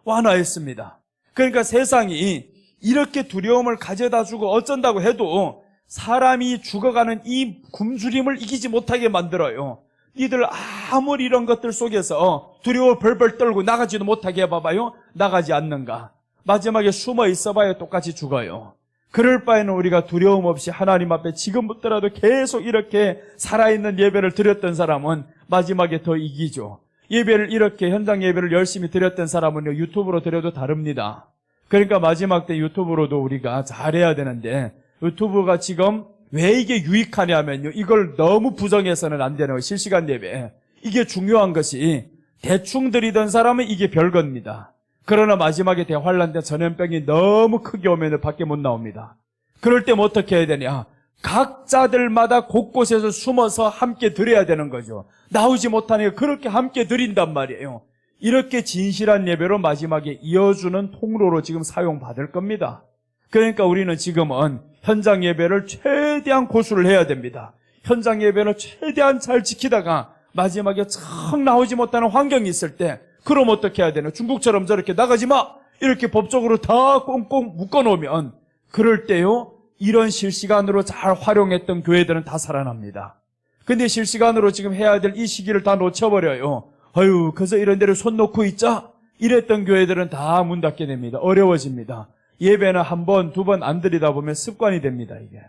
[SPEAKER 1] 완화했습니다. 그러니까 세상이 이렇게 두려움을 가져다 주고 어쩐다고 해도 사람이 죽어가는 이 굶주림을 이기지 못하게 만들어요. 이들 아무리 이런 것들 속에서 두려워 벌벌 떨고 나가지도 못하게 해봐봐요. 나가지 않는가. 마지막에 숨어 있어봐야 똑같이 죽어요. 그럴 바에는 우리가 두려움 없이 하나님 앞에 지금부터라도 계속 이렇게 살아있는 예배를 드렸던 사람은 마지막에 더 이기죠. 예배를 이렇게 현장 예배를 열심히 드렸던 사람은요, 유튜브로 드려도 다릅니다. 그러니까 마지막 때 유튜브로도 우리가 잘해야 되는데, 유튜브가 지금 왜 이게 유익하냐면요, 이걸 너무 부정해서는 안 되는 거예요. 실시간 예배, 이게 중요한 것이, 대충 드리던 사람은 이게 별겁니다. 그러나 마지막에 대환란 때 전염병이 너무 크게 오면 밖에 못 나옵니다. 그럴 때 어떻게 해야 되냐? 각자들마다 곳곳에서 숨어서 함께 드려야 되는 거죠. 나오지 못하니까 그렇게 함께 드린단 말이에요. 이렇게 진실한 예배로 마지막에 이어주는 통로로 지금 사용받을 겁니다. 그러니까 우리는 지금은 현장 예배를 최대한 고수를 해야 됩니다. 현장 예배를 최대한 잘 지키다가 마지막에 참 나오지 못하는 환경이 있을 때, 그럼 어떻게 해야 되나? 중국처럼 저렇게 나가지 마! 이렇게 법적으로 다 꽁꽁 묶어놓으면, 그럴 때요, 이런 실시간으로 잘 활용했던 교회들은 다 살아납니다. 근데 실시간으로 지금 해야 될 이 시기를 다 놓쳐버려요. 아유, 그래서 이런 데를 손 놓고 있자? 이랬던 교회들은 다 문 닫게 됩니다. 어려워집니다. 예배는 한 번, 두 번 안 드리다 보면 습관이 됩니다, 이게.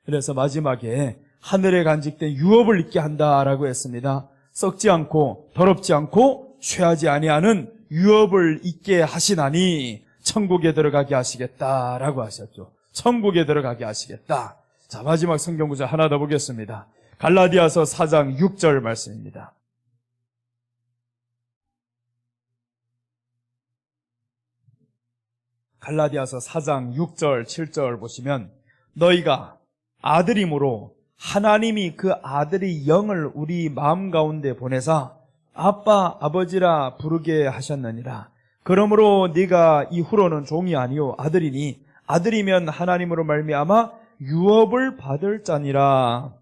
[SPEAKER 1] 그래서 마지막에 하늘에 간직된 유업을 잊게 한다라고 했습니다. 썩지 않고 더럽지 않고 쇠하지 아니하는 유업을 잊게 하시나니 천국에 들어가게 하시겠다라고 하셨죠. 천국에 들어가게 하시겠다. 자, 마지막 성경 구절 하나 더 보겠습니다. 갈라디아서 4장 6절 말씀입니다. 갈라디아서 4장 6절 7절 보시면 너희가 아들임으로 하나님이 그 아들의 영을 우리 마음 가운데 보내사 아빠 아버지라 부르게 하셨느니라. 그러므로 네가 이후로는 종이 아니요 아들이니 아들이면 하나님으로 말미암아 유업을 받을 자니라.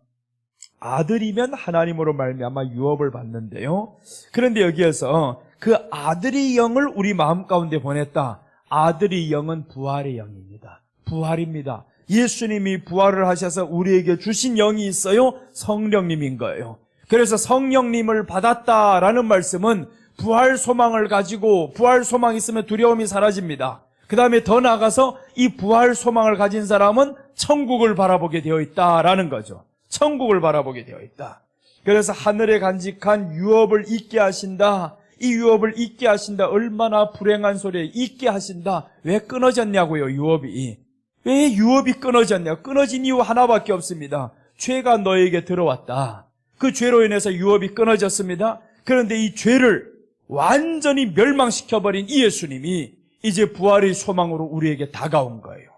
[SPEAKER 1] 아들이면 하나님으로 말미암아 유업을 받는데요. 그런데 여기에서 그 아들의 영을 우리 마음 가운데 보냈다. 아들의 영은 부활의 영입니다. 부활입니다. 예수님이 부활을 하셔서 우리에게 주신 영이 있어요. 성령님인 거예요. 그래서 성령님을 받았다라는 말씀은 부활 소망을 가지고 부활 소망이 있으면 두려움이 사라집니다. 그 다음에 더 나아가서 이 부활 소망을 가진 사람은 천국을 바라보게 되어 있다라는 거죠. 천국을 바라보게 되어 있다. 그래서 하늘에 간직한 유업을 잊게 하신다. 이 유업을 잊게 하신다. 얼마나 불행한 소리에 잊게 하신다. 왜 끊어졌냐고요, 유업이. 왜 유업이 끊어졌냐? 끊어진 이유 하나밖에 없습니다. 죄가 너에게 들어왔다. 그 죄로 인해서 유업이 끊어졌습니다. 그런데 이 죄를 완전히 멸망시켜버린 이 예수님이 이제 부활의 소망으로 우리에게 다가온 거예요.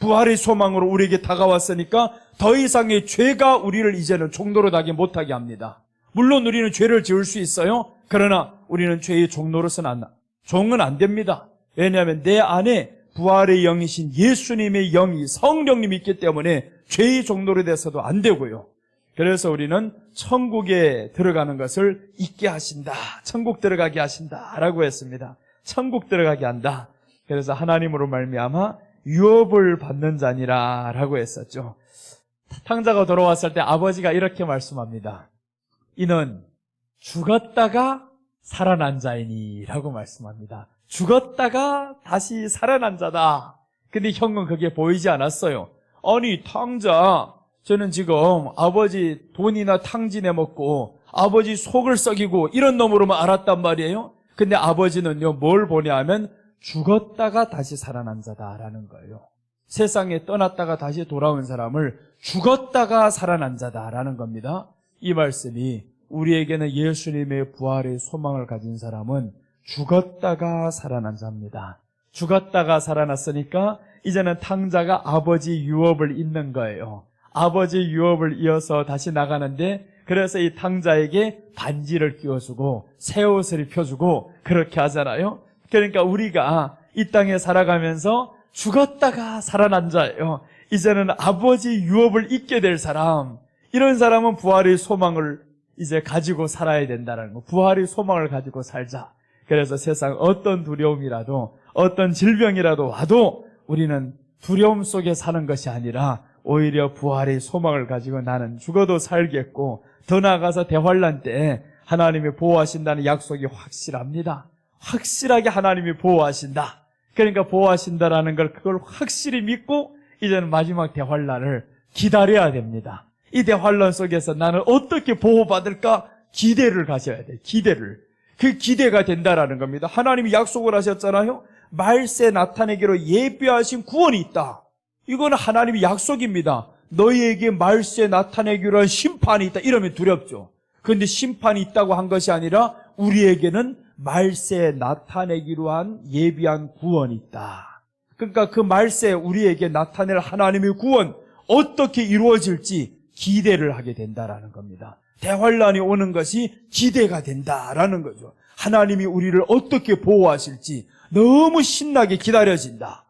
[SPEAKER 1] 부활의 소망으로 우리에게 다가왔으니까 더 이상의 죄가 우리를 이제는 종노릇 하게 못하게 합니다. 물론 우리는 죄를 지을 수 있어요. 그러나 우리는 죄의 종노릇은 종은 안 됩니다. 왜냐하면 내 안에 부활의 영이신 예수님의 영이 성령님이 있기 때문에 죄의 종노릇에서도 안 되고요. 그래서 우리는 천국에 들어가는 것을 잊게 하신다. 천국 들어가게 하신다라고 했습니다. 천국 들어가게 한다. 그래서 하나님으로 말미암아 유업을 받는 자니라라고 했었죠. 탕자가 돌아왔을 때 아버지가 이렇게 말씀합니다. 이는 죽었다가 살아난 자이니라고 말씀합니다. 죽었다가 다시 살아난 자다. 근데 형은 그게 보이지 않았어요. 아니 탕자, 저는 지금 아버지 돈이나 탕진해 먹고 아버지 속을 썩이고 이런 놈으로만 알았단 말이에요. 근데 아버지는요 뭘 보냐 하면 죽었다가 다시 살아난 자다라는 거예요. 세상에 떠났다가 다시 돌아온 사람을 죽었다가 살아난 자다라는 겁니다. 이 말씀이 우리에게는 예수님의 부활의 소망을 가진 사람은 죽었다가 살아난 자입니다. 죽었다가 살아났으니까 이제는 탕자가 아버지 유업을 잇는 거예요. 아버지 유업을 이어서 다시 나가는데 그래서 이 탕자에게 반지를 끼워주고 새 옷을 입혀주고 그렇게 하잖아요. 그러니까 우리가 이 땅에 살아가면서 죽었다가 살아난 자예요. 이제는 아버지 유업을 잇게 될 사람, 이런 사람은 부활의 소망을 이제 가지고 살아야 된다는 거. 부활의 소망을 가지고 살자. 그래서 세상 어떤 두려움이라도 어떤 질병이라도 와도 우리는 두려움 속에 사는 것이 아니라 오히려 부활의 소망을 가지고 나는 죽어도 살겠고 더 나아가서 대환란 때 하나님이 보호하신다는 약속이 확실합니다. 확실하게 하나님이 보호하신다. 그러니까 보호하신다라는 걸 그걸 확실히 믿고 이제는 마지막 대환란을 기다려야 됩니다. 이 대환란 속에서 나는 어떻게 보호받을까 기대를 가져야 돼. 기대를. 그 기대가 된다라는 겁니다. 하나님이 약속을 하셨잖아요. 말세 나타내기로 예비하신 구원이 있다. 이거는 하나님의 약속입니다. 너희에게 말세 나타내기로 한 심판이 있다. 이러면 두렵죠. 그런데 심판이 있다고 한 것이 아니라 우리에게는 말세 나타내기로 한 예비한 구원이 있다. 그러니까 그 말세 우리에게 나타낼 하나님의 구원 어떻게 이루어질지 기대를 하게 된다라는 겁니다. 대환란이 오는 것이 기대가 된다라는 거죠. 하나님이 우리를 어떻게 보호하실지 너무 신나게 기다려진다.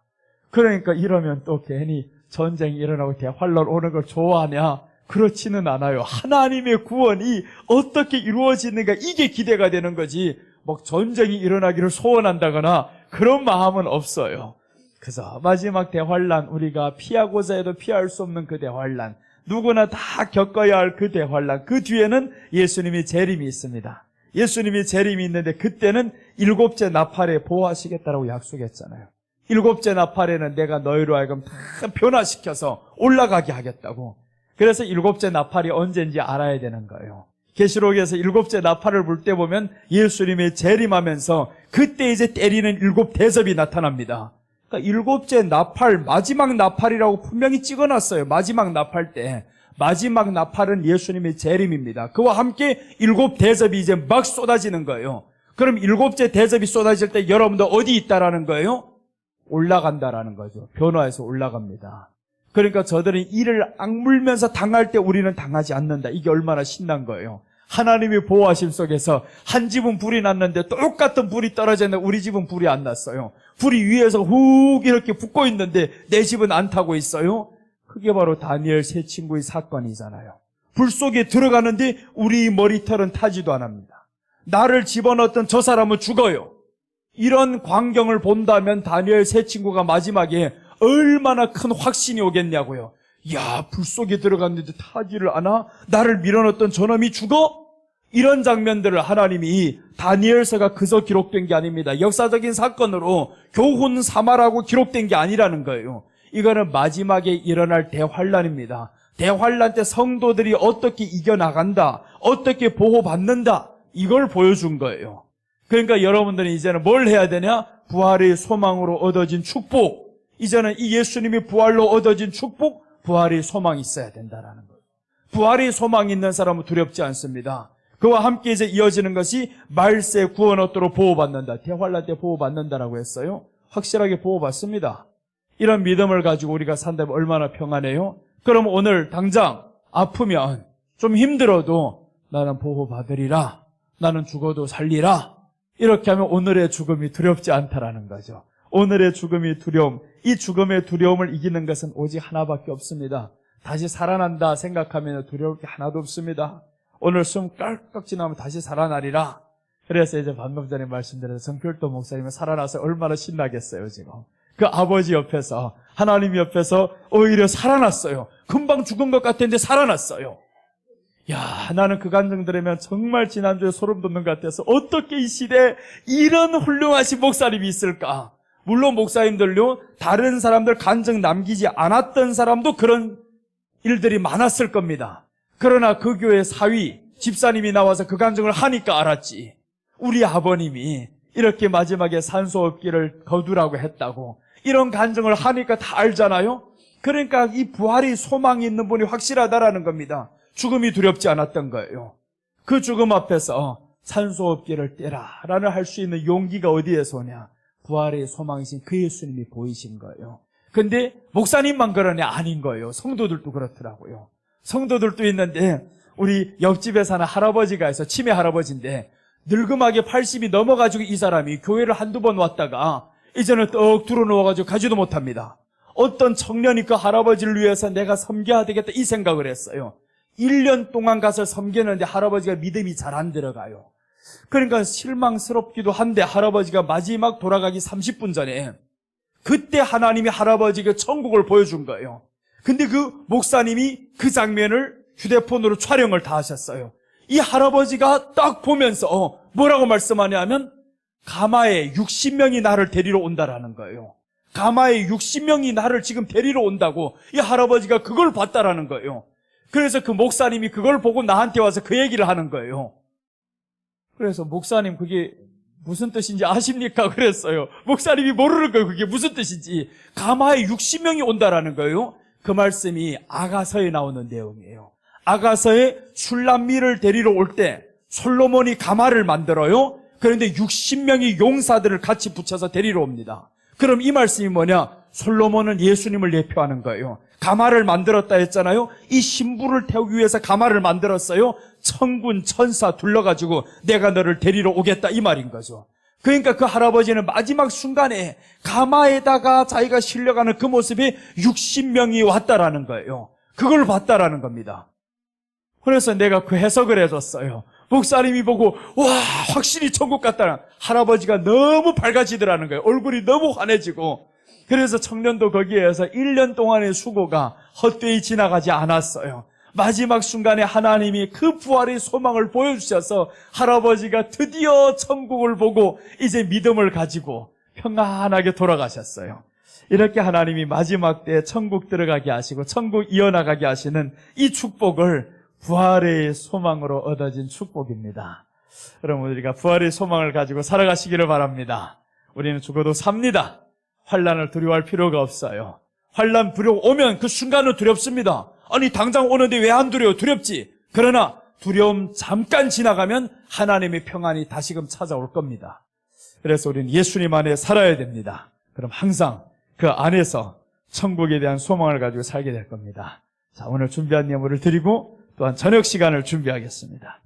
[SPEAKER 1] 그러니까 이러면 또 괜히 전쟁이 일어나고 대환란 오는 걸 좋아하냐? 그렇지는 않아요. 하나님의 구원이 어떻게 이루어지는가 이게 기대가 되는 거지 막 전쟁이 일어나기를 소원한다거나 그런 마음은 없어요. 그래서 마지막 대환란 우리가 피하고자 해도 피할 수 없는 그 대환란 누구나 다 겪어야 할 그 대환란 그 뒤에는 예수님의 재림이 있습니다. 예수님이 재림이 있는데 그때는 일곱째 나팔에 보호하시겠다라고 약속했잖아요. 일곱째 나팔에는 내가 너희로 하여금 다 변화시켜서 올라가게 하겠다고. 그래서 일곱째 나팔이 언제인지 알아야 되는 거예요. 계시록에서 일곱째 나팔을 불 때 보면 예수님이 재림하면서 그때 이제 때리는 일곱 대접이 나타납니다. 그러니까 일곱째 나팔, 마지막 나팔이라고 분명히 찍어놨어요. 마지막 나팔 때. 마지막 나팔은 예수님의 재림입니다. 그와 함께 일곱 대접이 이제 막 쏟아지는 거예요. 그럼 일곱째 대접이 쏟아질 때 여러분들 어디 있다라는 거예요? 올라간다라는 거죠. 변화해서 올라갑니다. 그러니까 저들은 이를 악물면서 당할 때 우리는 당하지 않는다. 이게 얼마나 신난 거예요. 하나님의 보호하심 속에서 한 집은 불이 났는데 똑같은 불이 떨어졌는데 우리 집은 불이 안 났어요. 불이 위에서 훅 이렇게 붙고 있는데 내 집은 안 타고 있어요. 그게 바로 다니엘 세 친구의 사건이잖아요. 불 속에 들어가는데 우리 머리털은 타지도 않습니다. 나를 집어넣었던 저 사람은 죽어요. 이런 광경을 본다면 다니엘 세 친구가 마지막에 얼마나 큰 확신이 오겠냐고요. 야, 불 속에 들어갔는데 타지를 않아? 나를 밀어넣었던 저놈이 죽어? 이런 장면들을 하나님이 다니엘서가 그저 기록된 게 아닙니다. 역사적인 사건으로 교훈 삼아라고 기록된 게 아니라는 거예요. 이거는 마지막에 일어날 대환란입니다. 대환란 때 성도들이 어떻게 이겨나간다, 어떻게 보호받는다, 이걸 보여준 거예요. 그러니까 여러분들은 이제는 뭘 해야 되냐? 부활의 소망으로 얻어진 축복. 이제는 이 예수님이 부활로 얻어진 축복, 부활의 소망이 있어야 된다라는 거예요. 부활의 소망이 있는 사람은 두렵지 않습니다. 그와 함께 이제 이어지는 것이 말세 구원 얻도록 보호받는다. 대환란 때 보호받는다라고 했어요. 확실하게 보호받습니다. 이런 믿음을 가지고 우리가 산다면 얼마나 평안해요? 그럼 오늘 당장 아프면 좀 힘들어도 나는 보호받으리라. 나는 죽어도 살리라. 이렇게 하면 오늘의 죽음이 두렵지 않다라는 거죠. 오늘의 죽음이 두려움, 이 죽음의 두려움을 이기는 것은 오직 하나밖에 없습니다. 다시 살아난다 생각하면 두려울 게 하나도 없습니다. 오늘 숨 깔깍 지나면 다시 살아나리라. 그래서 이제 방금 전에 말씀드린 정필도 목사님은 살아나서 얼마나 신나겠어요, 지금. 그 아버지 옆에서, 하나님 옆에서 오히려 살아났어요. 금방 죽은 것 같았는데 살아났어요. 야, 나는 그 간증 들으면 정말 지난주에 소름 돋는 것 같아서 어떻게 이 시대에 이런 훌륭하신 목사님이 있을까? 물론 목사님들요, 다른 사람들 간증 남기지 않았던 사람도 그런 일들이 많았을 겁니다. 그러나 그 교회 사위, 집사님이 나와서 그 간증을 하니까 알았지. 우리 아버님이 이렇게 마지막에 산소없기를 거두라고 했다고. 이런 간증을 하니까 다 알잖아요. 그러니까 이 부활이 소망이 있는 분이 확실하다라는 겁니다. 죽음이 두렵지 않았던 거예요. 그 죽음 앞에서 산소없기를 떼라라는 할 수 있는 용기가 어디에서 오냐? 부활의 소망이신 그 예수님이 보이신 거예요. 근데 목사님만 그러냐? 아닌 거예요. 성도들도 그렇더라고요. 성도들도 있는데 우리 옆집에 사는 할아버지가 있어. 치매 할아버지인데 늙음하게 80이 넘어가지고 이 사람이 교회를 한두 번 왔다가 이제는 떡 들어누워가지고 가지도 못합니다. 어떤 청년이 그 할아버지를 위해서 내가 섬겨야 되겠다 이 생각을 했어요. 1년 동안 가서 섬기는데 할아버지가 믿음이 잘 안 들어가요. 그러니까 실망스럽기도 한데 할아버지가 마지막 돌아가기 30분 전에 그때 하나님이 할아버지에게 천국을 보여준 거예요. 근데 그 목사님이 그 장면을 휴대폰으로 촬영을 다 하셨어요. 이 할아버지가 딱 보면서 뭐라고 말씀하냐면 가마에 60명이 나를 데리러 온다라는 거예요. 가마에 60명이 나를 지금 데리러 온다고 이 할아버지가 그걸 봤다라는 거예요. 그래서 그 목사님이 그걸 보고 나한테 와서 그 얘기를 하는 거예요. 그래서 목사님 그게 무슨 뜻인지 아십니까? 그랬어요. 목사님이 모르는 거예요. 그게 무슨 뜻인지. 가마에 60명이 온다라는 거예요. 그 말씀이 아가서에 나오는 내용이에요. 아가서에 슐람미를 데리러 올 때 솔로몬이 가마를 만들어요. 그런데 60명의 용사들을 같이 붙여서 데리러 옵니다. 그럼 이 말씀이 뭐냐? 솔로몬은 예수님을 예표하는 거예요. 가마를 만들었다 했잖아요. 이 신부를 태우기 위해서 가마를 만들었어요. 천군 천사 둘러가지고 내가 너를 데리러 오겠다 이 말인 거죠. 그러니까 그 할아버지는 마지막 순간에 가마에다가 자기가 실려가는 그 모습에 60명이 왔다라는 거예요. 그걸 봤다라는 겁니다. 그래서 내가 그 해석을 해줬어요. 목사님이 보고 와 확실히 천국 같다는 할아버지가 너무 밝아지더라는 거예요. 얼굴이 너무 환해지고. 그래서 청년도 거기에서 1년 동안의 수고가 헛되이 지나가지 않았어요. 마지막 순간에 하나님이 그 부활의 소망을 보여주셔서 할아버지가 드디어 천국을 보고 이제 믿음을 가지고 평안하게 돌아가셨어요. 이렇게 하나님이 마지막 때 천국 들어가게 하시고 천국 이어나가게 하시는 이 축복을 부활의 소망으로 얻어진 축복입니다. 여러분 우리가 부활의 소망을 가지고 살아가시기를 바랍니다. 우리는 죽어도 삽니다. 환난을 두려워할 필요가 없어요. 환난 오면 그 순간은 두렵습니다. 아니 당장 오는데 왜 안 두려워? 두렵지. 그러나 두려움 잠깐 지나가면 하나님의 평안이 다시금 찾아올 겁니다. 그래서 우리는 예수님 안에 살아야 됩니다. 그럼 항상 그 안에서 천국에 대한 소망을 가지고 살게 될 겁니다. 자, 오늘 준비한 예물을 드리고 또한 저녁 시간을 준비하겠습니다.